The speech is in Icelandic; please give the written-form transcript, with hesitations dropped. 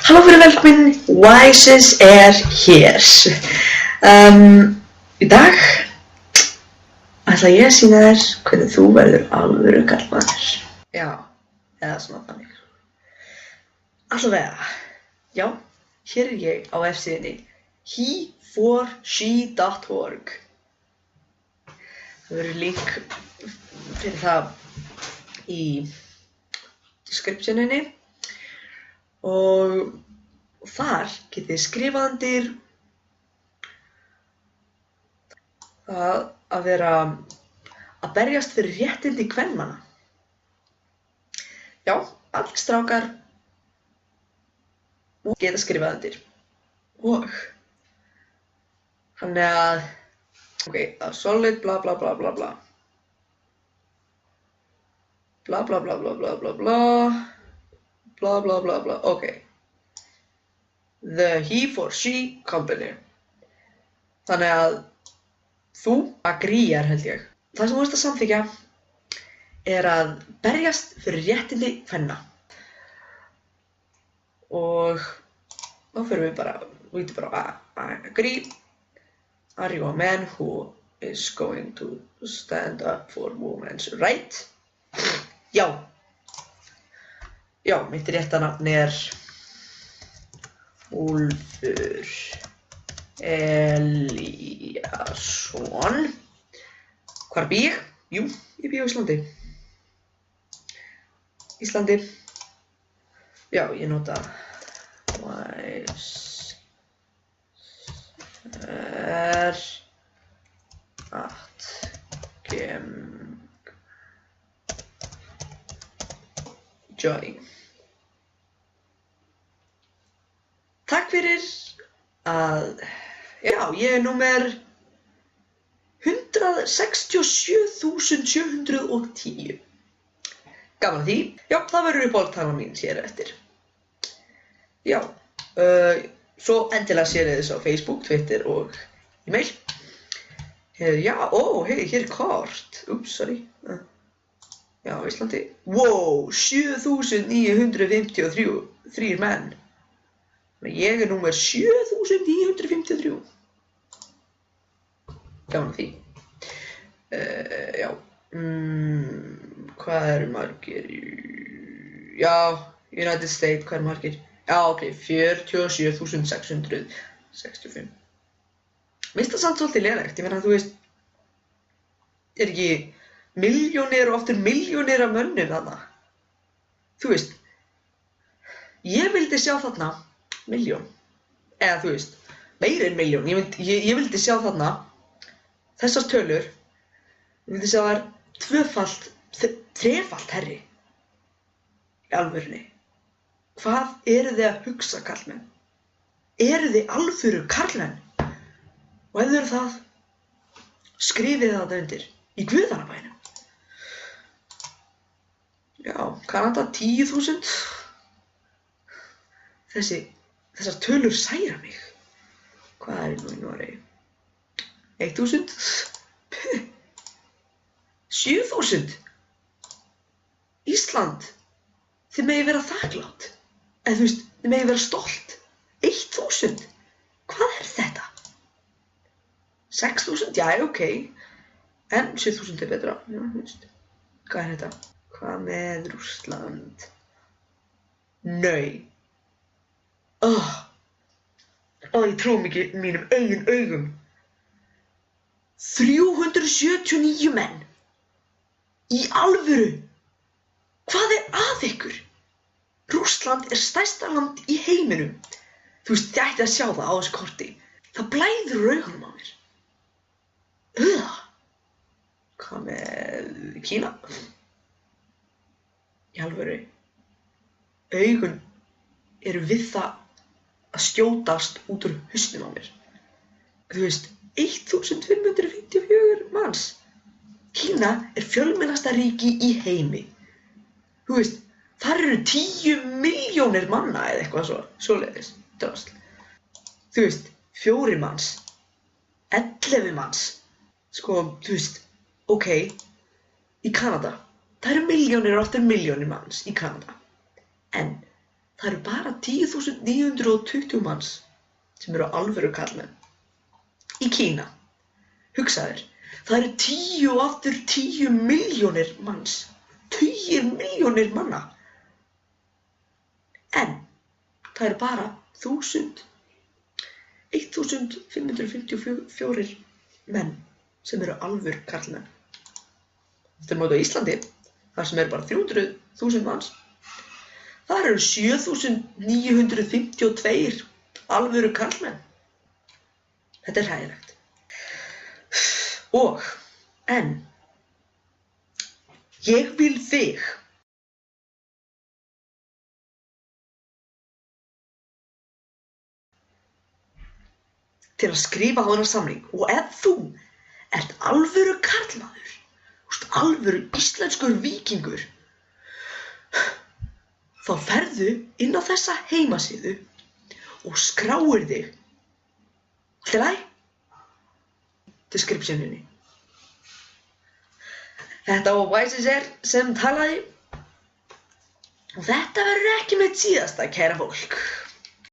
Halló fyrir velkomin, Wises hér. Í dag ætla ég að sýna þér hvernig þú verður alvöru karlmaður. Já, eða svona þannig. Allavega, já, hér er ég á vefsíðunni he4she.org. Það verður link fyrir það í descriptioninni. Og þar getið þið skrifað undir það að vera að berjast fyrir réttindi kvenmanna. Já, allir strákar geta skrifað undir. Og þannig að, a solid bla bla bla bla bla. Bla bla bla bla bla bla bla. Blah, blah, blah, blah. Okay. The he4she company. Þannig að þú agreear, held ég. Það sem þú ert að samþykja er að berjast fyrir réttindi kvenna. Og þá fyrir við bara I agree. Are you a man who is going to stand up for women's rights? Já. Já, mitt rétta nafn er Úlfur Elíasson. Hvar bý ég? Jú, ég bý á Íslandi. Já, ég nota Wiser @gem.join. Takk fyrir að, já, ég er númer 167.710. Gaman að því. Já, það verður uppáhaldstala mín hér eftir. Já, svo endilega séð þið þessu á Facebook, Twitter og e-mail. Já, hei, hér er kort. Úps, sorry. Já, Íslandi. Wow, 7.953 menn. Ég er númer 7.953. Gaman að því. Já. Hvað eru margir? Já, United States, hvað eru margir? Já, ok, 47.665. Minnst það samt svolítið lélegt. Ég meina, þú veist, er ekki milljónir og aftur milljónir af mönnum þarna? Þú veist, ég vildi sjá þarna milljón, eða þú veist, meira en milljón. Ég vildi sjá þarna þessar tölur, ég vildi sjá þær þrefalt herri í alvörunni. Hvað eru þið að hugsa, karlmenn? Eru þið alvöru karlmenn? Og ef þið eru það, skrifið það undir í guðanabænum. Já, Kanada 10.000. Þessar tölur særa mig. Hvað er nú í Noregi? 1.000? 7.000? Ísland? Þið megið vera þakklátt. Eða þú veist, þið megið vera stolt. 1.000? Hvað er þetta? 6.000? Já, ok. En 7.000 er betra. Já, þú veist. Hvað er þetta? Hvað með Rússland? Nei. Ég trúi ekki mínum eigin augum. 379 menn. Í alvöru. Hvað er að ykkur? Rússland er stærsta land í heiminum. Þú veist, þið ætti að sjá það á þessu korti. Það blæður úr augunum á mér. Hvað með Kína? Í alvöru. Augun eru við það að skjótast út úr hausnum á mér. Þú veist, 1.554 manns. Kína er fjölmennasta ríki í heimi. Þú veist, þar eru 10 milljónir manna eða eitthvað svoleiðis. Drasl. Þú veist, 4 manns. 11 manns. Sko, þú veist, ok, í Kanada. Það eru milljónir og aftur milljónir manns í Kanada. En það eru bara 10.920 manns sem eru alvöru karlmenn. Í Kína, hugsaðu þér, það eru 10 og aftur 10 milljónir manns. 10 milljónir manna. En það eru bara 1554 menn sem eru alvöru karlmenn. Þetta er móti á Íslandi, þar sem eru bara 300.000 manns. Þar eru 7.952 alvöru karlmenn. Þetta er hræðilegt. En ég vil þig til að skrifa á þennan samning, og ef þú ert alvöru karlmaður, alvöru íslenskur víkingur, þá ferðu inn á þessa heimasíðu og skráir þig. Allt í lagi? Descriptioninni. Þetta var Wiseser sem talaði, og þetta verður ekki mitt síðasta, kæra fólk.